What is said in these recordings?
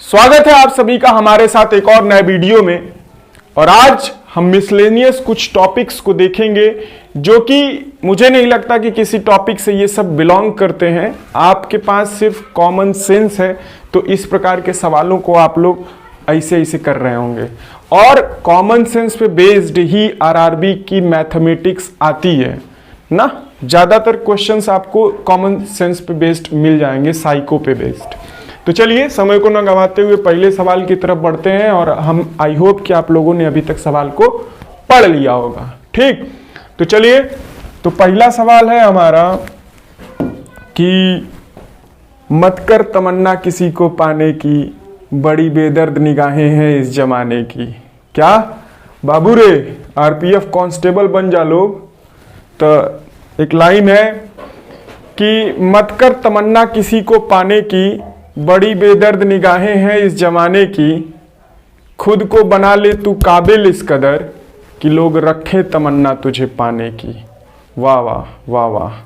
स्वागत है आप सभी का हमारे साथ एक और नए वीडियो में। और आज हम मिसलेनियस कुछ टॉपिक्स को देखेंगे जो कि मुझे नहीं लगता कि किसी टॉपिक से ये सब बिलोंग करते हैं। आपके पास सिर्फ कॉमन सेंस है तो इस प्रकार के सवालों को आप लोग ऐसे ऐसे कर रहे होंगे। और कॉमन सेंस पे बेस्ड ही आरआरबी की मैथमेटिक्स आती है ना। ज़्यादातर क्वेश्चंस आपको कॉमन सेंस पे बेस्ड मिल जाएंगे, साइको पे बेस्ड। तो चलिए समय को न गंवाते हुए पहले सवाल की तरफ बढ़ते हैं। और हम आई होप कि आप लोगों ने अभी तक सवाल को पढ़ लिया होगा। ठीक, तो चलिए, तो पहला सवाल है हमारा कि मत कर तमन्ना किसी को पाने की, बड़ी बेदर्द निगाहें हैं इस जमाने की। क्या बाबू रे, आरपीएफ कांस्टेबल बन जा लोग। तो एक लाइन है कि मत कर तमन्ना किसी को पाने की, बड़ी बेदर्द निगाहें हैं इस जमाने की, खुद को बना ले तू काबिल इस कदर कि लोग रखे तमन्ना तुझे पाने की। वाह वाह वाह वाह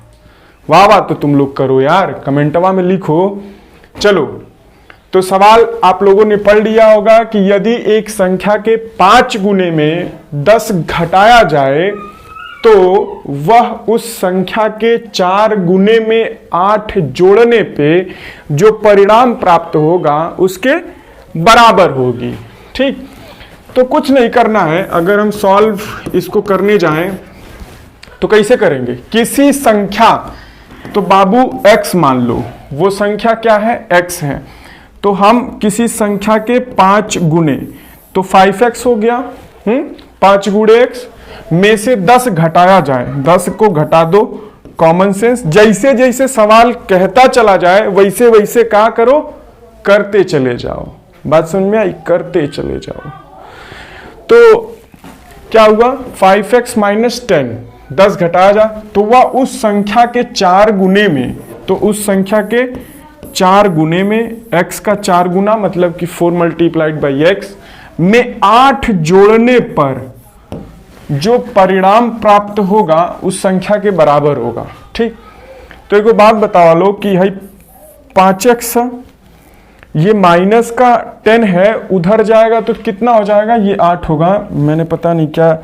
वाह वाह। तो तुम लोग करो यार, कमेंटवा में लिखो। चलो, तो सवाल आप लोगों ने पढ़ लिया होगा कि यदि एक संख्या के 5 गुने में 10 घटाया जाए तो वह उस संख्या के 4 गुने में 8 जोड़ने पे जो परिणाम प्राप्त होगा उसके बराबर होगी। ठीक, तो कुछ नहीं करना है। अगर हम सॉल्व इसको करने जाएं तो कैसे करेंगे? किसी संख्या, तो बाबू x मान लो, वो संख्या क्या है? x है। तो हम किसी संख्या के 5 गुने, तो 5x हो गया। 5 गुणे x में से 10 घटाया जाए, 10 को घटा दो, कॉमन सेंस। जैसे जैसे सवाल कहता चला जाए वैसे वैसे क्या करो, करते चले जाओ। बात समझ में आई? करते चले जाओ। तो क्या हुआ? 5x माइनस 10, 10 घटाया जाए तो वह उस संख्या के 4 गुने में, तो उस संख्या के 4 गुने में x का 4 गुना मतलब कि 4 मल्टीप्लाइड बाई एक्स में 8 जोड़ने पर जो परिणाम प्राप्त होगा उस संख्या के बराबर होगा। ठीक, तो एक बात बतावा लो कि भाई 5x ये माइनस का 10 है, उधर जाएगा तो कितना हो जाएगा? ये 8 होगा। मैंने पता नहीं क्या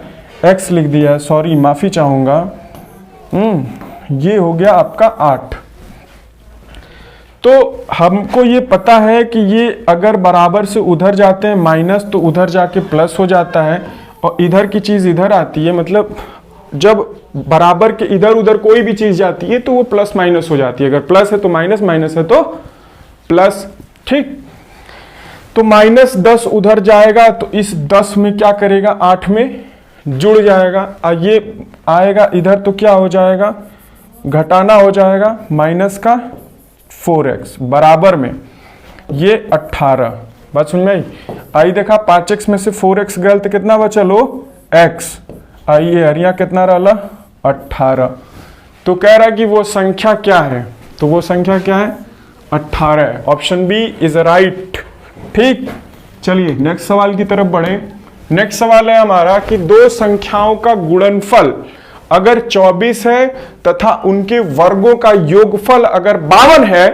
x लिख दिया है, सॉरी, माफी चाहूंगा। ये हो गया आपका 8। तो हमको ये पता है कि ये अगर बराबर से उधर जाते हैं माइनस तो उधर जाके प्लस हो जाता है और इधर की चीज इधर आती है। मतलब जब बराबर के इधर उधर कोई भी चीज जाती है तो वो प्लस माइनस हो जाती है। अगर प्लस है तो माइनस, माइनस है तो प्लस। ठीक, तो माइनस 10 उधर जाएगा तो इस 10 में क्या करेगा? 8 में जुड़ जाएगा। ये आएगा इधर तो क्या हो जाएगा? घटाना हो जाएगा, माइनस का 4x बराबर में ये 18। बात समझ में आई? आई देखा 5x में से 4x गल तो कितना बचा लो? x। आइए हरिया कितना रहा? 18। तो कह रहा है कि वो संख्या क्या है? तो वो संख्या क्या है? 18 है। Option B is right. ठीक, चलिए नेक्स्ट सवाल की तरफ बढ़े। नेक्स्ट सवाल है हमारा कि दो संख्याओं का गुणनफल अगर 24 है तथा उनके वर्गों का योगफल अगर 52 है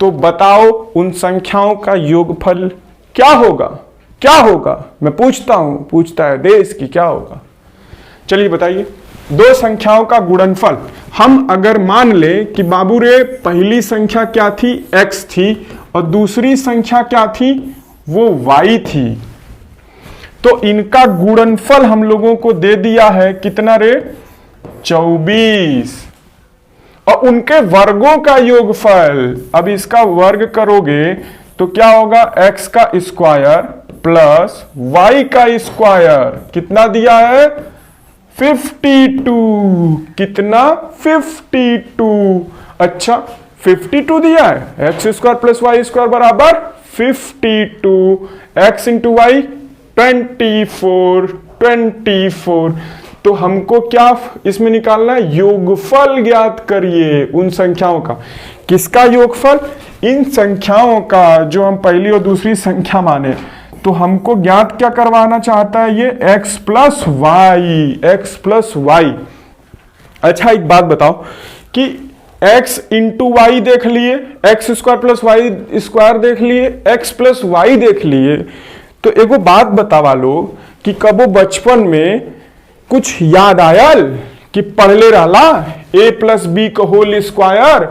तो बताओ उन संख्याओं का योगफल क्या होगा? क्या होगा? मैं पूछता हूं, पूछता है देश की, क्या होगा? चलिए बताइए। दो संख्याओं का गुणनफल, हम अगर मान ले कि बाबू रे पहली संख्या क्या थी? x थी और दूसरी संख्या क्या थी? वो y थी। तो इनका गुणनफल हम लोगों को दे दिया है कितना रे? 24। और उनके वर्गों का योगफल, अब इसका वर्ग करोगे तो क्या होगा? x का स्क्वायर प्लस y का स्क्वायर। कितना दिया है? 52। कितना? 52। अच्छा, 52 दिया है। x square plus y square बराबर 52। x into y 24। तो हमको क्या इसमें निकालना है? योगफल ज्ञात करिए उन संख्याओं का। किसका योगफल? इन संख्याओं का जो हम पहली और दूसरी संख्या माने। तो हमको ज्ञात क्या करवाना चाहता है? ये x plus y, x plus y. अच्छा एक बात बताओ कि x इंटू वाई देख लिए, x square plus y square देख लिए, x प्लस वाई देख लिए। तो एगो बात बतावा लो कि कबो बचपन में कुछ याद आयल कि पढ़ले रहला a प्लस बी का whole square,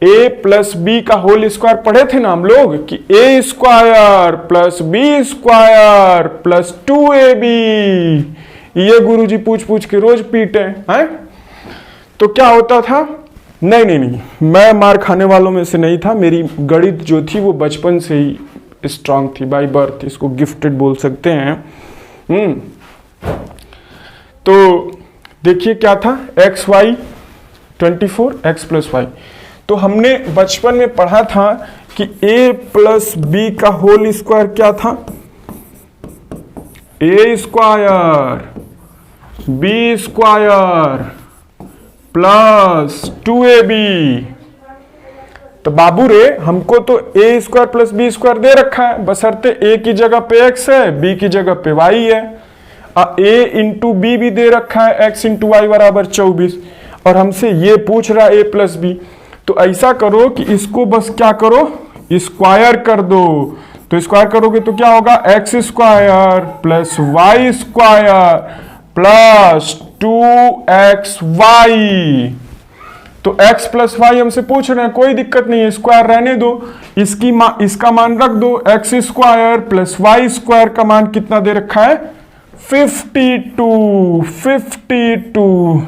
a plus b का होल स्क्वायर पढ़े थे ना हम लोग कि a square plus b square plus 2ab। ये गुरुजी पूछ पूछ के रोज पीटे हैं। तो क्या होता था, नहीं, मैं मार खाने वालों में से नहीं था। मेरी गणित जो थी वो बचपन से ही स्ट्रांग थी, बाय बर्थ, इसको गिफ्टेड बोल सकते हैं। तो देखिए क्या था, x y 24 x plus y. तो हमने बचपन में पढ़ा था कि a प्लस बी का होल स्क्वायर क्या था, a square b square plus 2ab। तो बाबू रे हमको तो a square plus b square दे रखा है, बशर्ते a की जगह पे x है, b की जगह पे y है। a इंटू बी भी दे रखा है, x इंटू वाई बराबर 24, और हमसे ये पूछ रहा है a प्लस बी। तो ऐसा करो कि इसको बस क्या करो, स्क्वायर कर दो। तो स्क्वायर करोगे तो क्या होगा, x square plus y square plus 2xy। तो x प्लस वाई हमसे पूछ रहे हैं, कोई दिक्कत नहीं है, स्क्वायर रहने दो, इसका मान रख दो। X square plus y square का मान कितना दे रखा है, 52।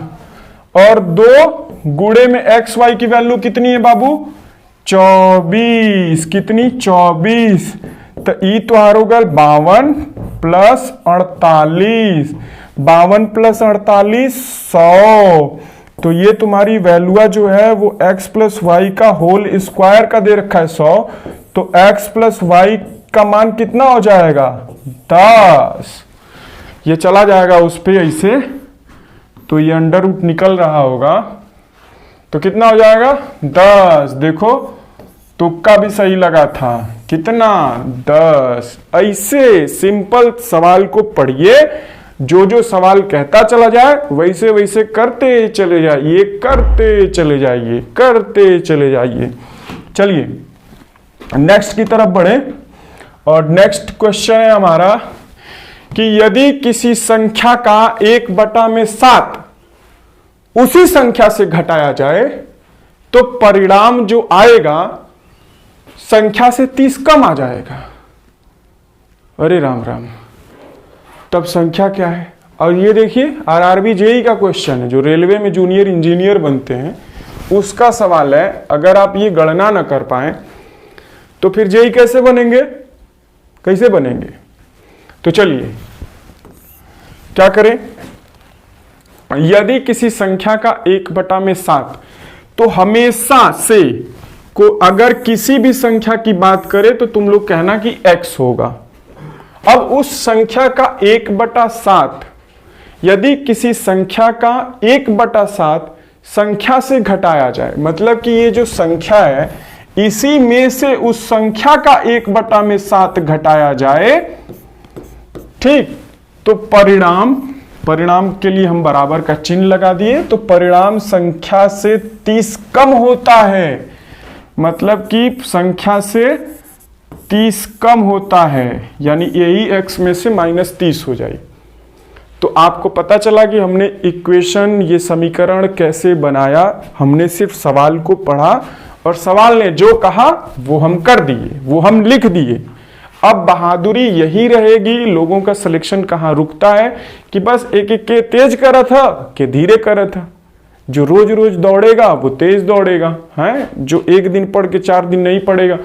और 2 गुणे में एक्स वाई की वैल्यू कितनी है बाबू, 24। कितनी, 24। तो ई तो हार होगा 52 प्लस 48, 52 प्लस 48 100। तो ये तुम्हारी वैल्यू जो है वो x प्लस वाई का होल स्क्वायर का दे रखा है 100। तो x प्लस वाई का मान कितना हो जाएगा, 10। ये चला जाएगा उस पे ऐसे, तो ये अंडर रूट निकल रहा होगा, तो कितना हो जाएगा 10। देखो तुक्का भी सही लगा था, कितना 10। ऐसे सिंपल सवाल को पढ़िए, जो जो सवाल कहता चला जाए वैसे वैसे करते चले जाइए, करते चले जाइए। चलिए नेक्स्ट की तरफ बढ़े, और नेक्स्ट क्वेश्चन है हमारा कि यदि किसी संख्या का 1/7 उसी संख्या से घटाया जाए तो परिणाम जो आएगा संख्या से 30 कम आ जाएगा। अरे राम राम, तब संख्या क्या है। और ये देखिए आरआरबी जेई का क्वेश्चन है, जो रेलवे में जूनियर इंजीनियर बनते हैं उसका सवाल है। अगर आप ये गणना न कर पाए तो फिर जेई कैसे बनेंगे, कैसे बनेंगे। तो चलिए क्या करें, यदि किसी संख्या का 1/7 तो हमेशा से को अगर किसी भी संख्या की बात करें तो तुम लोग कहना कि x होगा। अब उस संख्या का 1/7 यदि किसी संख्या का 1/7 संख्या से घटाया जाए, मतलब कि ये जो संख्या है इसी में से उस संख्या का 1/7 घटाया जाए, ठीक, तो परिणाम के लिए हम बराबर का चिन्ह लगा दिए। तो परिणाम संख्या से 30 कम होता है, मतलब कि संख्या से 30 कम होता है, यानी यही x में से -30 हो जाए। तो आपको पता चला कि हमने इक्वेशन, ये समीकरण कैसे बनाया। हमने सिर्फ सवाल को पढ़ा और सवाल ने जो कहा वो हम कर दिए, वो हम लिख दिए। अब बहादुरी यही रहेगी, लोगों का सिलेक्शन कहाँ रुकता है कि बस एक एक के तेज करा था कि धीरे करा था। जो रोज रोज दौड़ेगा वो तेज दौड़ेगा, है जो एक दिन पढ़ के 4 दिन नहीं पढ़ेगा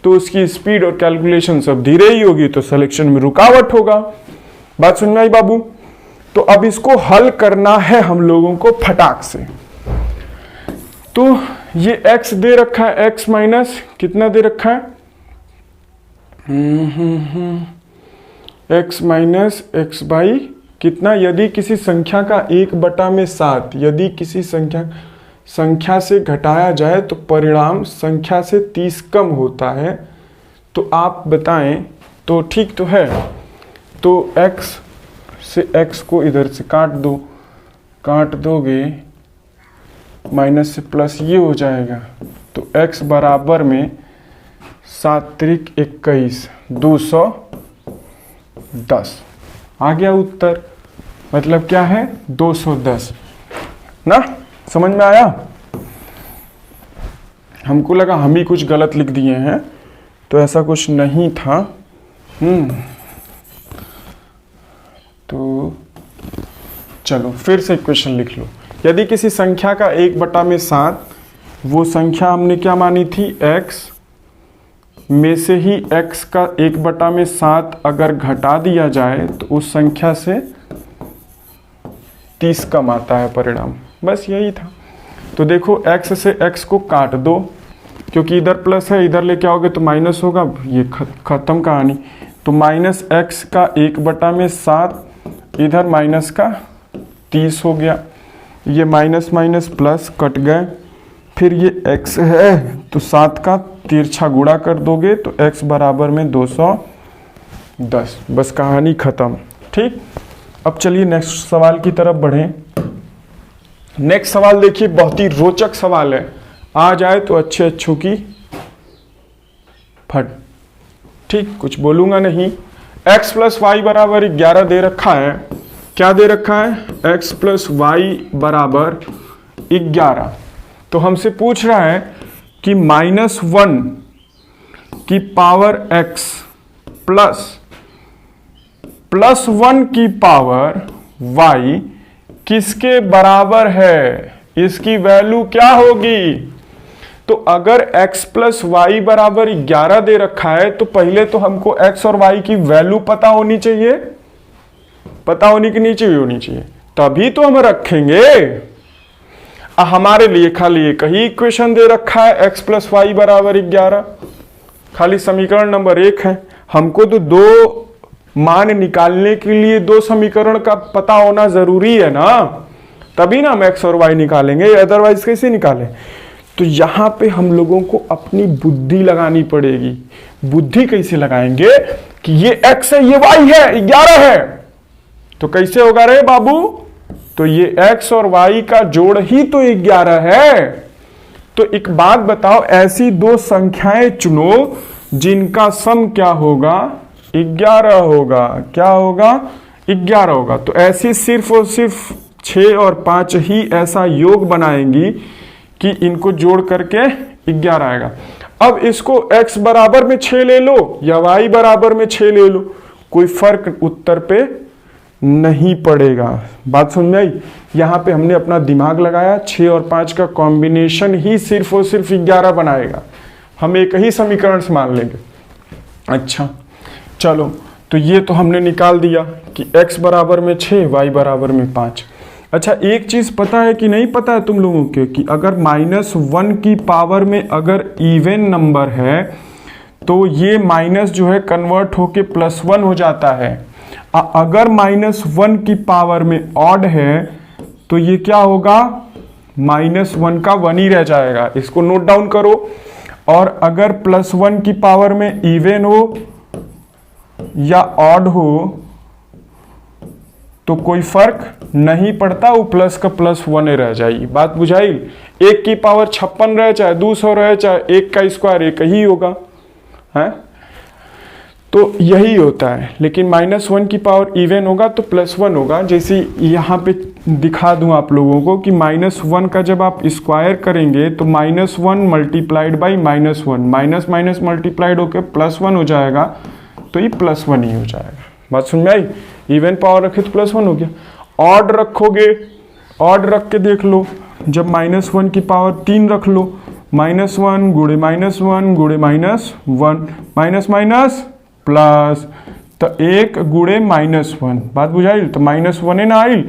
तो उसकी स्पीड और कैलकुलेशन सब धीरे ही होगी, तो सिलेक्शन में रुकावट होगा। बात सुन में आई बाबू। तो अब इसको हल करना है हम लोगों को फटाक से। तो ये x दे रखा है, x माइनस कितना दे रखा है, x माइनस एक्स बाई कितना, यदि किसी संख्या का 1/7 यदि किसी संख्या से घटाया जाए तो परिणाम संख्या से 30 कम होता है। तो आप बताएं, तो ठीक तो है। तो x से x को इधर से काट दो, काट दोगे माइनस से प्लस ये हो जाएगा, तो x बराबर में 7 त्रिक 21 210 आ गया उत्तर। मतलब क्या है 210 ना, समझ में आया? हमको लगा हम ही कुछ गलत लिख दिए हैं, तो ऐसा कुछ नहीं था। तो चलो फिर से क्वेश्चन लिख लो। यदि किसी संख्या का 1/7, वो संख्या हमने क्या मानी थी x में से ही x का 1/7 अगर घटा दिया जाए तो उस संख्या से 30 कम आता है परिणाम। बस यही था। तो देखो x से x को काट दो, क्योंकि इधर प्लस है, इधर लेके आओगे तो माइनस होगा, ये खत्म कहानी। तो माइनस x का 1/7, इधर माइनस का 30 हो गया। ये माइनस माइनस प्लस कट गए, फिर ये x है तो 7 का तिरछा गुणा कर दोगे तो x बराबर में 210। बस कहानी खत्म। ठीक, अब चलिए नेक्स्ट सवाल की तरफ बढ़ें। नेक्स्ट सवाल देखिए, बहुत ही रोचक सवाल है। आ जाए तो अच्छे अच्छों की फट। ठीक, कुछ बोलूंगा नहीं। x प्लस वाई बराबर 11 दे रखा है। क्या दे रखा है? x प्लस वाई बराबर 11। तो हमसे पूछ रहा है कि -1 की पावर x प्लस 1 की पावर y किसके बराबर है? इसकी वैल्यू क्या होगी? तो अगर x प्लस वाई बराबर 11 दे रखा है तो पहले तो हमको x और y की वैल्यू पता होनी चाहिए। पता होनी कि नहीं चाहिए? होनी चाहिए, तभी तो हम रखेंगे। हमारे लिए खाली एक ही इक्वेशन दे रखा है, x प्लस वाई बराबर 11, खाली समीकरण नंबर 1 है। हमको तो दो मान निकालने के लिए दो समीकरण का पता होना जरूरी है ना, तभी ना हम x और y निकालेंगे, अदरवाइज कैसे निकालें? तो यहां पे हम लोगों को अपनी बुद्धि लगानी पड़ेगी। बुद्धि कैसे लगाएंगे कि ये x है, ये y है, 11 है, तो कैसे होगा रे बाबू? तो ये x और y का जोड़ ही तो 11 है। तो एक बात बताओ, ऐसी दो संख्याएं चुनो जिनका सम क्या होगा? 11 होगा। क्या होगा? 11 होगा। तो ऐसी सिर्फ और सिर्फ 6 और 5 ही ऐसा योग बनाएंगी कि इनको जोड़ करके 11 आएगा। अब इसको x बराबर में 6 ले लो या y बराबर में 6 ले लो, कोई फर्क उत्तर पे नहीं पड़ेगा। बात समझ में आई? यहां पे हमने अपना दिमाग लगाया, 6 और 5 का कॉम्बिनेशन ही सिर्फ और सिर्फ 11 बनाएगा। हम एक ही समीकरण से मान लेंगे। अच्छा चलो, तो ये तो हमने निकाल दिया कि x बराबर में 6, y बराबर में 5। अच्छा, एक चीज पता है कि नहीं पता है तुम लोगों के, कि अगर -1 की पावर में अगर इवन नंबर है तो ये माइनस जो है कन्वर्ट होके +1 हो जाता है। अगर -1 की पावर में ऑड है तो ये क्या होगा? -1 का 1 ही रह जाएगा। इसको नोट डाउन करो। और अगर +1 की पावर में इवन हो या ऑड हो तो कोई फर्क नहीं पड़ता, वो प्लस का +1 रह जाएगी। बात बुझाई? 1 की पावर 56 रहे, चाहे 200 रहे, चाहे 1 का स्क्वायर 1 ही होगा, है? तो यही होता है। लेकिन -1 की पावर इवन होगा तो +1 होगा। जैसे यहाँ पे दिखा दूं आप लोगों को कि -1 का जब आप स्क्वायर करेंगे तो -1 multiplied by -1, minus minus multiplied होकर +1 हो जाएगा, तो ये +1 ही हो जाएगा। बात समझ में आई? इवन पावर रखे तो +1 हो गया। ऑड रखोगे, ऑड रख के देख लो, जब -1 की पावर 3 रख लो, -1 गुणे -1 गुणे -1, माइनस माइनस प्लस, तो 1 गुणे -1। बात बुझाई? तो -1 ना आई,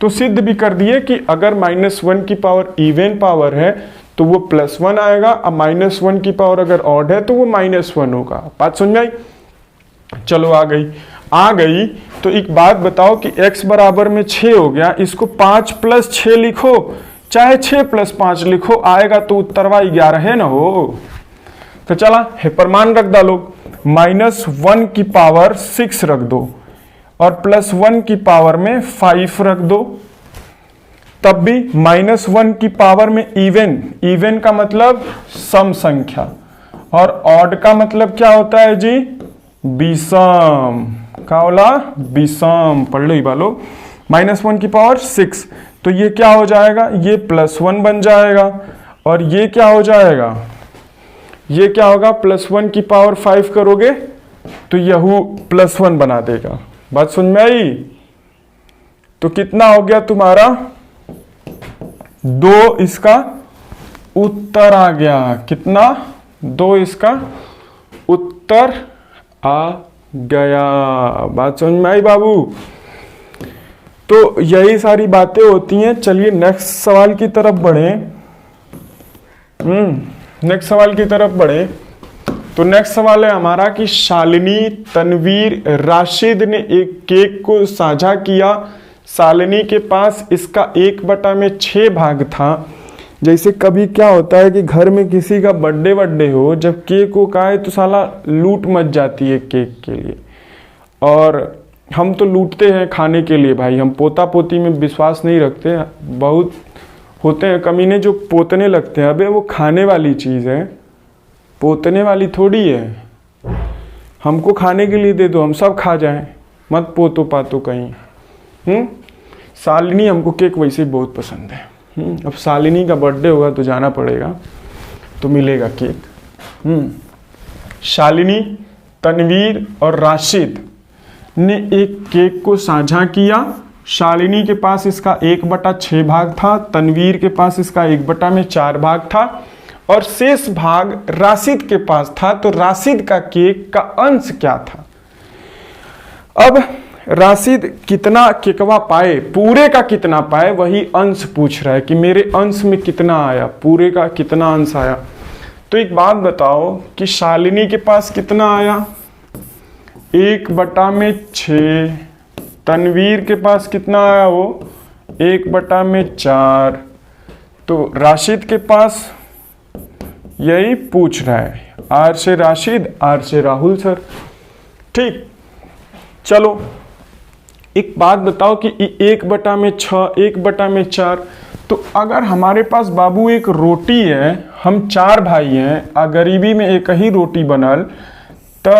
तो सिद्ध भी कर दिए कि अगर -1 की पावर इवन पावर है तो वो +1 आएगा, और -1 की पावर अगर ऑड है तो वो -1 होगा। बात समझ में आई? चलो आ गई। तो एक बात बताओ कि x बराबर में 6 हो गया, इसको 5 + 6 लिखो, चाहे 6 + 5 लिखो, आएगा तो उत्तरवा 11 है ना हो। तो चला है प्रमाण रख डालो, -1 की पावर 6 रख दो और +1 की पावर में 5 रख दो। तब भी -1 की पावर में इवन, इवन का मतलब सम संख्या, और ऑड का मतलब क्या होता है जी, विषम। क्या बोला, विषम। पढ़ लो ही बालो। -1 की पावर 6, तो ये क्या हो जाएगा, ये +1 बन जाएगा, और ये क्या हो जाएगा, ये क्या होगा, +1 की पावर 5 करोगे तो यहू +1 बना देगा। बात समझ में आई? तो कितना हो गया तुम्हारा, 2 इसका उत्तर आ गया। कितना, 2 इसका उत्तर आ गया। बात समझ में आई बाबू? तो यही सारी बातें होती हैं। चलिए नेक्स्ट सवाल की तरफ बढ़े। नेक्स्ट सवाल की तरफ बढ़े तो नेक्स्ट सवाल है हमारा कि शालिनी, तनवीर, राशिद ने एक केक को साझा किया। शालिनी के पास इसका 1/6 भाग था। जैसे कभी क्या होता है कि घर में किसी का बर्थडे हो, जब केक को खाए तो साला लूट मच जाती है केक के लिए, और हम तो लूटते हैं खाने के लिए भाई। हम पोता पोती में विश्वास नहीं रखते। बहुत होते हैं कमीने जो पोतने लगते हैं। अबे वो खाने वाली चीज़ है, पोतने वाली थोड़ी है। हमको खाने के लिए दे दो, हम सब खा जाएं, मत पोतो पातो कहीं। शालिनी, हमको केक वैसे ही बहुत पसंद है। अब शालिनी का बर्थडे होगा तो जाना पड़ेगा, तो मिलेगा केक। शालिनी, तनवीर और राशिद ने एक केक को साझा किया। शालिनी के पास इसका 1/6 भाग था, तनवीर के पास इसका 1/4 भाग था, और शेष भाग राशिद के पास था। तो राशिद का केक का अंश क्या था? अब राशिद कितना केकवा पाए, पूरे का कितना पाए, वही अंश पूछ रहा है कि मेरे अंश में कितना आया, पूरे का कितना अंश आया। तो एक बात बताओ कि शालिनी के पास कितना आया, 1/6। तनवीर के पास कितना आया, वो 1/4। तो राशिद के पास यही पूछ रहा है, आर से राशिद, आर से राहुल सर। ठीक, चलो एक बात बताओ कि 1/6, 1/4, तो अगर हमारे पास बाबू एक रोटी है, हम 4 भाई हैं, आ गरीबी में एक ही रोटी बनल, तो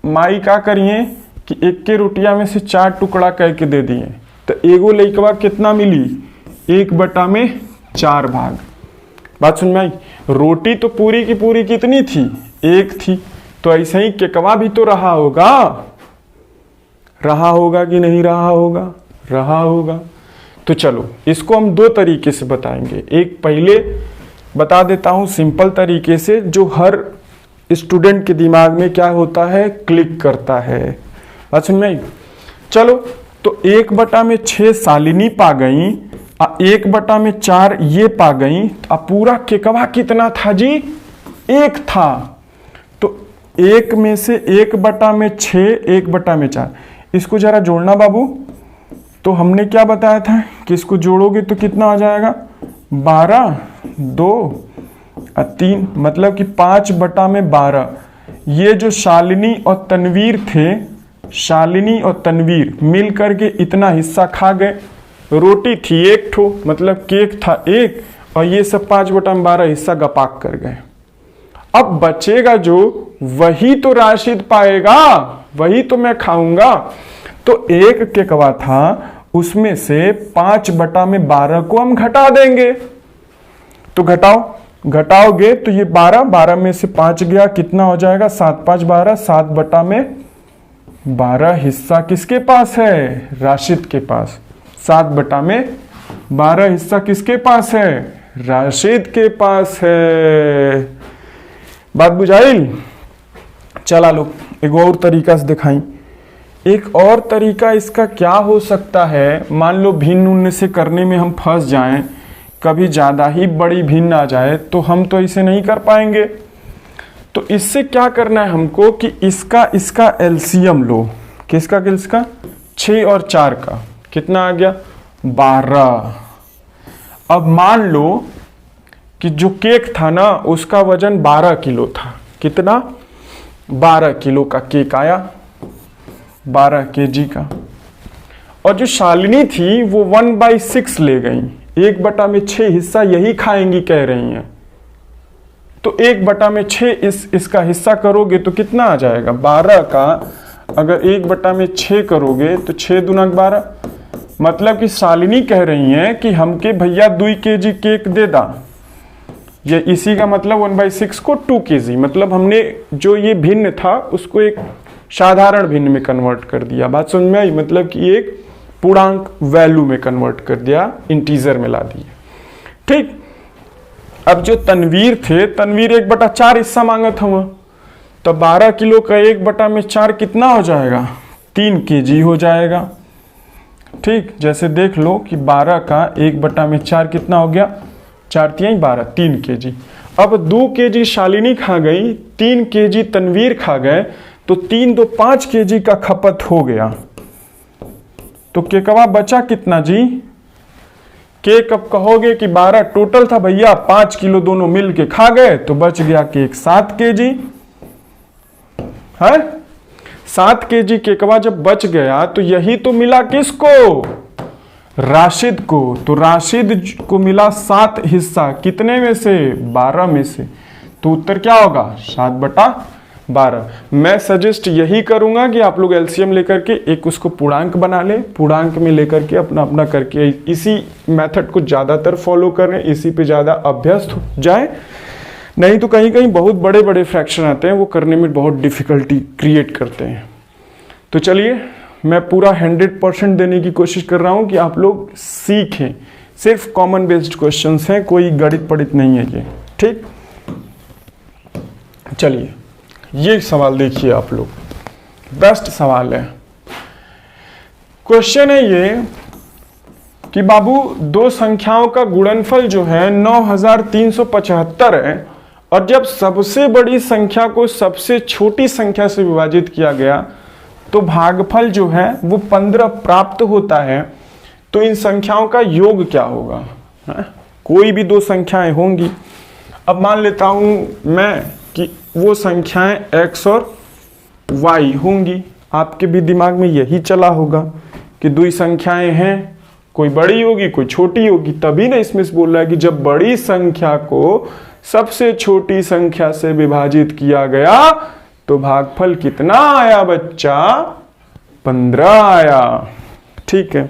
माई का करिए कि एक के रोटिया में से 4 टुकड़ा कह के दे दिए, तो एगो लइकवा कितना मिली, 1/4 भाग। बात सुन में आई? रोटी तो पूरी की पूरी कितनी थी, 1 थी। तो ऐसे ही केकवा भी तो रहा होगा कि नहीं रहा होगा, रहा होगा। तो चलो इसको हम 2 तरीके से बताएंगे। एक पहले बता देता हूं सिंपल तरीके से, जो हर स्टूडेंट के दिमाग में क्या होता है, क्लिक करता है। अच्छा नहीं, चलो तो 1/6 शालिनी पा गई, 1/4 ये पा गई। अब पूरा केकवा कितना था जी, 1 था। तो 1 में से 1/6, 1/4, इसको जरा जोड़ना बाबू। तो हमने क्या बताया था कि इसको जोड़ोगे तो कितना आ जाएगा, 12, 2 और 3, मतलब कि 5/12। ये जो शालिनी और तनवीर थे, शालिनी और तनवीर मिल करके इतना हिस्सा खा गए। रोटी थी 1 ठो, मतलब केक था 1, और ये सब 5/12 हिस्सा गपाक कर गए। अब बचेगा जो, वही तो राशिद पाएगा, वही तो मैं खाऊंगा। तो 1 केकवा था, उसमें से 5/12 को हम घटा देंगे। तो घटाओगे तो ये 12 में से 5 गया, कितना हो जाएगा, 7 5 12, 7/12 हिस्सा किसके पास है, राशिद के पास। 7/12 हिस्सा किसके पास है, राशिद के पास है। बात बुझाइल? चला लो एक और तरीका से दिखाई। एक और तरीका इसका क्या हो सकता है, मान लो भिन्न उन्न से करने में हम फंस जाएं, कभी ज़्यादा ही बड़ी भिन्न आ जाए, तो हम तो इसे नहीं कर पाएंगे। तो इससे क्या करना है हमको कि इसका एलसीएम लो। किसका 6 और 4 का कितना आ गया, 12। अब मान लो कि जो केक था ना, उसका वजन 12 किलो था। कितना, 12 किलो का केक आया, 12 kg का। और जो शालिनी थी वो 1/6 ले गई, 1/6 हिस्सा यही खाएंगी कह रही हैं। तो 1/6 इसका हिस्सा करोगे तो कितना आ जाएगा? 12 का अगर 1/6 करोगे तो 6 दूना 12। मतलब कि शालिनी कह रही हैं कि हमके भैया 2 kg केक दे दा। ये इसी का मतलब 1/6 को 2 kg, मतलब हमने जो ये भिन्न था उसको एक साधारण भिन्न में कन्वर्ट कर दिया। बात समझ में आई? मतलब कि एक पूर्णांक वैल्यू में कन्वर्ट कर दिया, इंटीजर में ला दिया। ठीक। अब जो तनवीर थे, तनवीर 1/4 हिस्सा मांगा था वह, तो 12 किलो का 1/4 कितना हो जाएगा? 3 kg हो जाएगा। ठीक, जैसे देख लो कि 12 का 1/4 कितना हो गया? 4 तिहाई 12, 3 kg। अब 2 kg शालिनी खा गई, 3 kg तनवीर खा गए, तो 3 2 5 kg का खपत हो गया। तो केकवा बचा कितना जी? केक अब कहोगे कि 12 टोटल था भैया, 5 किलो दोनों मिल के खा गए, तो बच गया केक 7 kg है। 7 kg केकवा जब बच गया तो यही तो मिला किसको? राशिद को। तो राशिद को मिला 7 हिस्सा, कितने में से? 12 में से। तो उत्तर क्या होगा? 7/12। मैं सजेस्ट यही करूंगा कि आप लोग एलसीएम लेकर के एक उसको पूर्णांक बना ले, पूर्णांक में लेकर के अपना अपना करके इसी मेथड को ज्यादातर फॉलो करें, इसी पे ज्यादा अभ्यस्त हो जाए। नहीं तो कहीं कहीं बहुत बड़े बड़े फ्रैक्शन आते हैं, वो करने में बहुत डिफिकल्टी क्रिएट करते हैं। तो चलिए, मैं पूरा 100% देने की कोशिश कर रहा हूं कि आप लोग सीखें। सिर्फ कॉमन बेस्ड क्वेश्चंस हैं, कोई गणित पढ़ित नहीं है ये। ठीक, चलिए ये सवाल देखिए आप लोग, बेस्ट सवाल है। क्वेश्चन है ये कि बाबू दो संख्याओं का गुणनफल जो है 9375 है, और जब सबसे बड़ी संख्या को सबसे छोटी संख्या से विभाजित किया गया तो भागफल जो है वो 15 प्राप्त होता है। तो इन संख्याओं का योग क्या होगा? है? कोई भी दो संख्याएं होंगी। अब मान लेता हूं मैं कि वो संख्याएं x और y होंगी। आपके भी दिमाग में यही चला होगा कि दो संख्याएं हैं, कोई बड़ी होगी कोई छोटी होगी। तभी ना इसमें से बोल रहा है कि जब बड़ी संख्या को सबसे छोटी संख्या से विभाजित किया गया तो भागफल कितना आया बच्चा? 15 आया। ठीक है,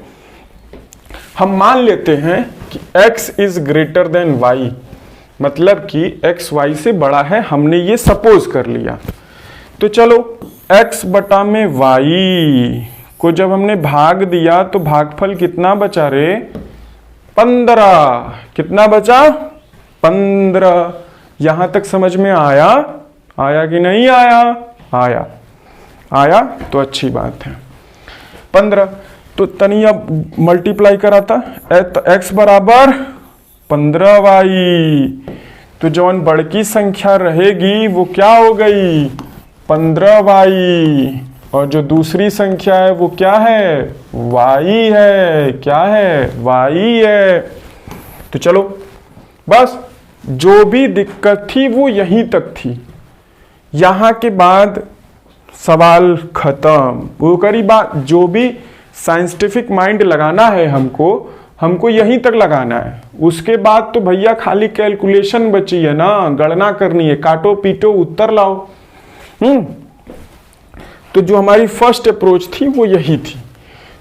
हम मान लेते हैं कि x is greater than y, मतलब कि x y से बड़ा है, हमने ये सपोज कर लिया। तो चलो x बटा में y को जब हमने भाग दिया तो भागफल कितना बचा रे? 15। कितना बचा? 15। यहां तक समझ में आया? आया कि नहीं आया? आया। आया तो अच्छी बात है। 15 तो तनी अब मल्टीप्लाई कराता, तो x बराबर 15y। तो जौन बड़की संख्या रहेगी वो क्या हो गई? 15y। और जो दूसरी संख्या है वो क्या है? y है। क्या है? y है। तो चलो बस, जो भी दिक्कत थी वो यहीं तक थी। यहां के बाद सवाल खत्म। वो करी बात, जो भी साइंटिफिक माइंड लगाना है हमको यहीं तक लगाना है। उसके बाद तो भैया खाली कैलकुलेशन बची है ना, गणना करनी है, काटो पीटो उत्तर लाओ। तो जो हमारी फर्स्ट अप्रोच थी वो यही थी।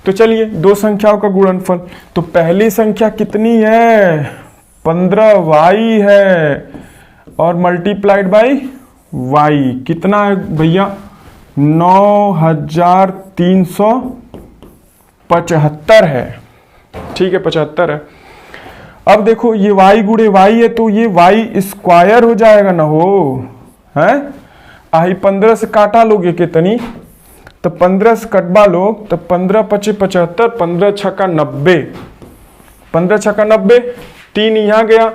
तो चलिए, दो संख्याओं का गुणनफल, तो पहली संख्या कितनी है? 15y है, और मल्टीप्लाइड बाई y कितना है भैया? 9375 है। ठीक है, 75 है। अब देखो ये y गुणे y है तो ये y स्क्वायर हो जाएगा ना, हो है? आई 15 से काटा लोगे कितनी? तो 15 से कटवा लो तो 15 पचे 75, 15 छक्का 90, 15 छक्का 90, 3 यहाँ गया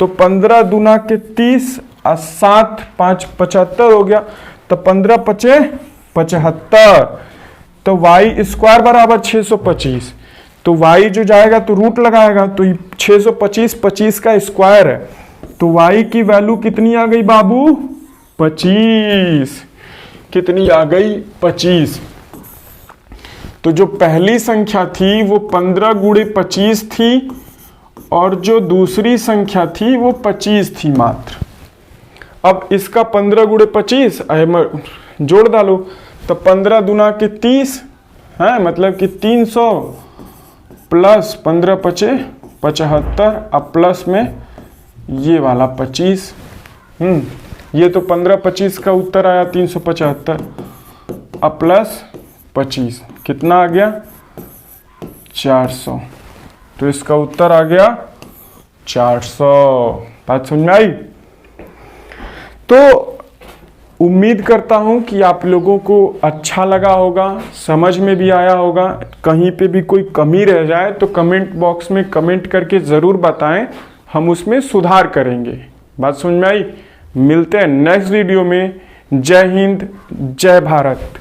तो 15 दूना के 30 और 7 5 75 हो गया। तो 15 पचे 75, तो y स्क्वायर बराबर 625। तो y जो जाएगा तो रूट लगाएगा, तो 625 25 का स्क्वायर है, तो y की वैल्यू कितनी आ गई बाबू? 25। कितनी आ गई? 25। तो जो पहली संख्या थी वो 15 गुणे 25 थी, और जो दूसरी संख्या थी वो 25 थी मात्र। अब इसका 15 गुणे 25 जोड़ डालो, तो 15 दूना के 30 है, मतलब कि 300 प्लस 15 पचे 75, अब प्लस में ये वाला 25। ये तो 15-25 का उत्तर आया 375, अब प्लस 25 कितना आ गया 400। तो इसका उत्तर आ गया 400। बात समझ में आई? तो उम्मीद करता हूं कि आप लोगों को अच्छा लगा होगा, समझ में भी आया होगा। कहीं पे भी कोई कमी रह जाए तो कमेंट बॉक्स में कमेंट करके ज़रूर बताएं, हम उसमें सुधार करेंगे। बात समझ में आई? मिलते हैं नेक्स्ट वीडियो में। जय हिंद, जय भारत।